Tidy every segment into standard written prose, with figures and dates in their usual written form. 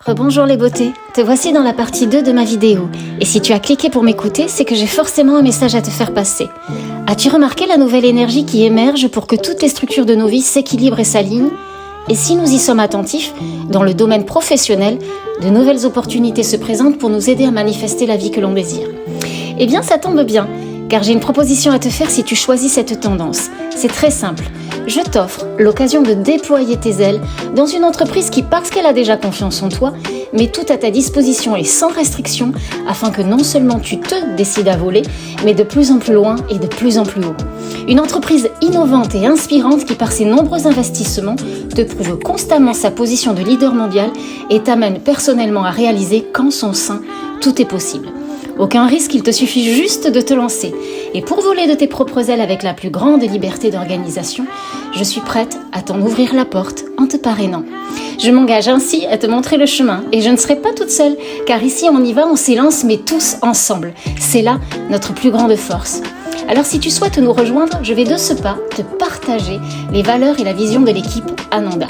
Rebonjour les beautés, te voici dans la partie 2 de ma vidéo. Et si tu as cliqué pour m'écouter, c'est que j'ai forcément un message à te faire passer. As-tu remarqué la nouvelle énergie qui émerge pour que toutes les structures de nos vies s'équilibrent et s'alignent? Et si nous y sommes attentifs, dans le domaine professionnel, de nouvelles opportunités se présentent pour nous aider à manifester la vie que l'on désire. Eh bien, ça tombe bien, car j'ai une proposition à te faire si tu choisis cette tendance. C'est très simple. Je t'offre l'occasion de déployer tes ailes dans une entreprise qui, parce qu'elle a déjà confiance en toi, met tout à ta disposition et sans restriction afin que non seulement tu te décides à voler, mais de plus en plus loin et de plus en plus haut. Une entreprise innovante et inspirante qui, par ses nombreux investissements, te prouve constamment sa position de leader mondial et t'amène personnellement à réaliser qu'en son sein, tout est possible. Aucun risque, il te suffit juste de te lancer. Et pour voler de tes propres ailes avec la plus grande liberté d'organisation, je suis prête à t'en ouvrir la porte en te parrainant. Je m'engage ainsi à te montrer le chemin et je ne serai pas toute seule, car ici on y va, on s'élance, mais tous ensemble. C'est là notre plus grande force. Alors si tu souhaites nous rejoindre, je vais de ce pas te partager les valeurs et la vision de l'équipe Ananda.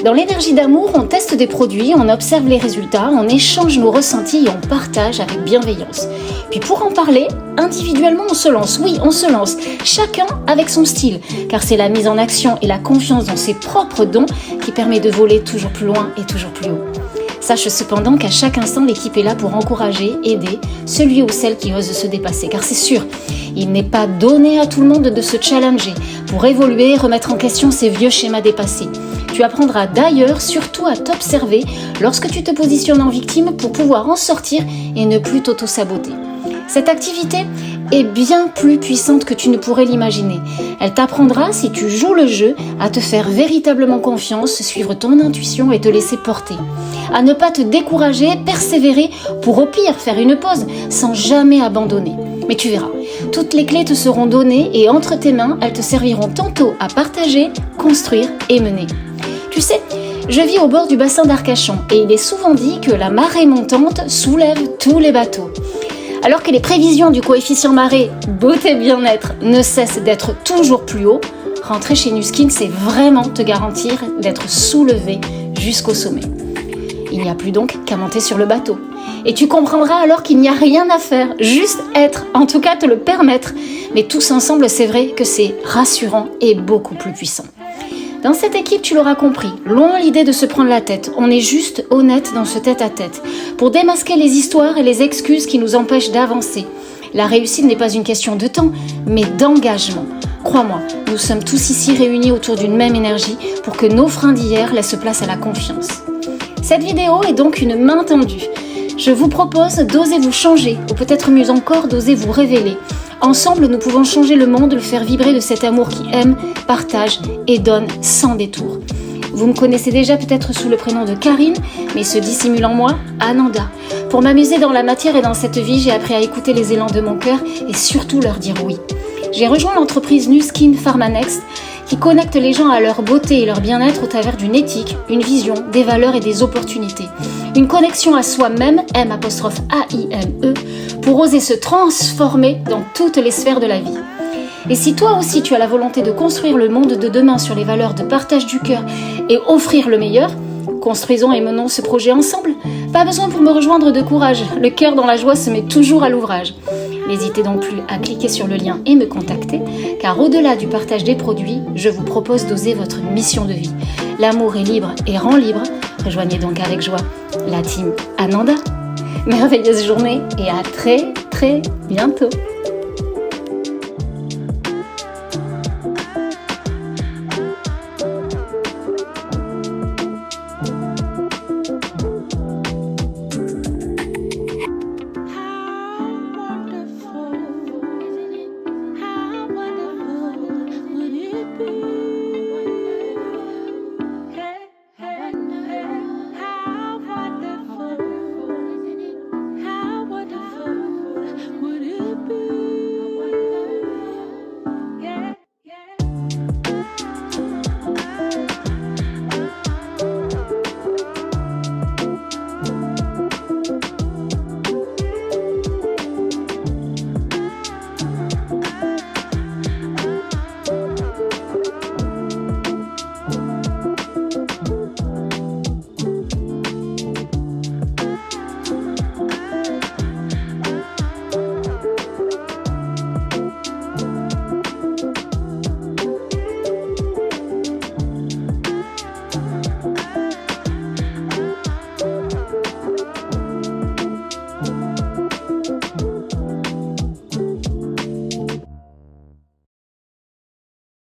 Dans l'énergie d'amour, on teste des produits, on observe les résultats, on échange nos ressentis et on partage avec bienveillance. Puis pour en parler, individuellement on se lance, oui on se lance, chacun avec son style, car c'est la mise en action et la confiance dans ses propres dons qui permet de voler toujours plus loin et toujours plus haut. Sache cependant qu'à chaque instant, l'équipe est là pour encourager, aider celui ou celle qui ose se dépasser. Car c'est sûr, il n'est pas donné à tout le monde de se challenger pour évoluer et remettre en question ses vieux schémas dépassés. Tu apprendras d'ailleurs surtout à t'observer lorsque tu te positionnes en victime pour pouvoir en sortir et ne plus t'auto-saboter. Cette activité est bien plus puissante que tu ne pourrais l'imaginer. Elle t'apprendra, si tu joues le jeu, à te faire véritablement confiance, suivre ton intuition et te laisser porter. À ne pas te décourager, persévérer pour au pire faire une pause sans jamais abandonner. Mais tu verras, toutes les clés te seront données et entre tes mains, elles te serviront tantôt à partager, construire et mener. Tu sais, je vis au bord du bassin d'Arcachon et il est souvent dit que la marée montante soulève tous les bateaux. Alors que les prévisions du coefficient marée beauté bien-être ne cessent d'être toujours plus haut, rentrer chez Nu Skin, c'est vraiment te garantir d'être soulevé jusqu'au sommet. Il n'y a plus donc qu'à monter sur le bateau. Et tu comprendras alors qu'il n'y a rien à faire, juste être, en tout cas te le permettre. Mais tous ensemble, c'est vrai que c'est rassurant et beaucoup plus puissant. Dans cette équipe, tu l'auras compris, loin l'idée de se prendre la tête, on est juste honnête dans ce tête-à-tête, pour démasquer les histoires et les excuses qui nous empêchent d'avancer. La réussite n'est pas une question de temps, mais d'engagement. Crois-moi, nous sommes tous ici réunis autour d'une même énergie pour que nos freins d'hier laissent place à la confiance. Cette vidéo est donc une main tendue. Je vous propose d'oser vous changer, ou peut-être mieux encore d'oser vous révéler. Ensemble, nous pouvons changer le monde, le faire vibrer de cet amour qui aime, partage et donne sans détour. Vous me connaissez déjà peut-être sous le prénom de Karine, mais se dissimule en moi, Ananda. Pour m'amuser dans la matière et dans cette vie, j'ai appris à écouter les élans de mon cœur et surtout leur dire oui. J'ai rejoint l'entreprise Nu Skin Pharma Next qui connecte les gens à leur beauté et leur bien-être au travers d'une éthique, une vision, des valeurs et des opportunités. Une connexion à soi-même, M''A''I''M''E, pour oser se transformer dans toutes les sphères de la vie. Et si toi aussi tu as la volonté de construire le monde de demain sur les valeurs de partage du cœur et offrir le meilleur, construisons et menons ce projet ensemble. Pas besoin pour me rejoindre de courage, le cœur dans la joie se met toujours à l'ouvrage. N'hésitez donc plus à cliquer sur le lien et me contacter, car au-delà du partage des produits, je vous propose d'oser votre mission de vie. L'amour est libre et rend libre. Rejoignez donc avec joie la team Ananda. Merveilleuse journée et à très bientôt.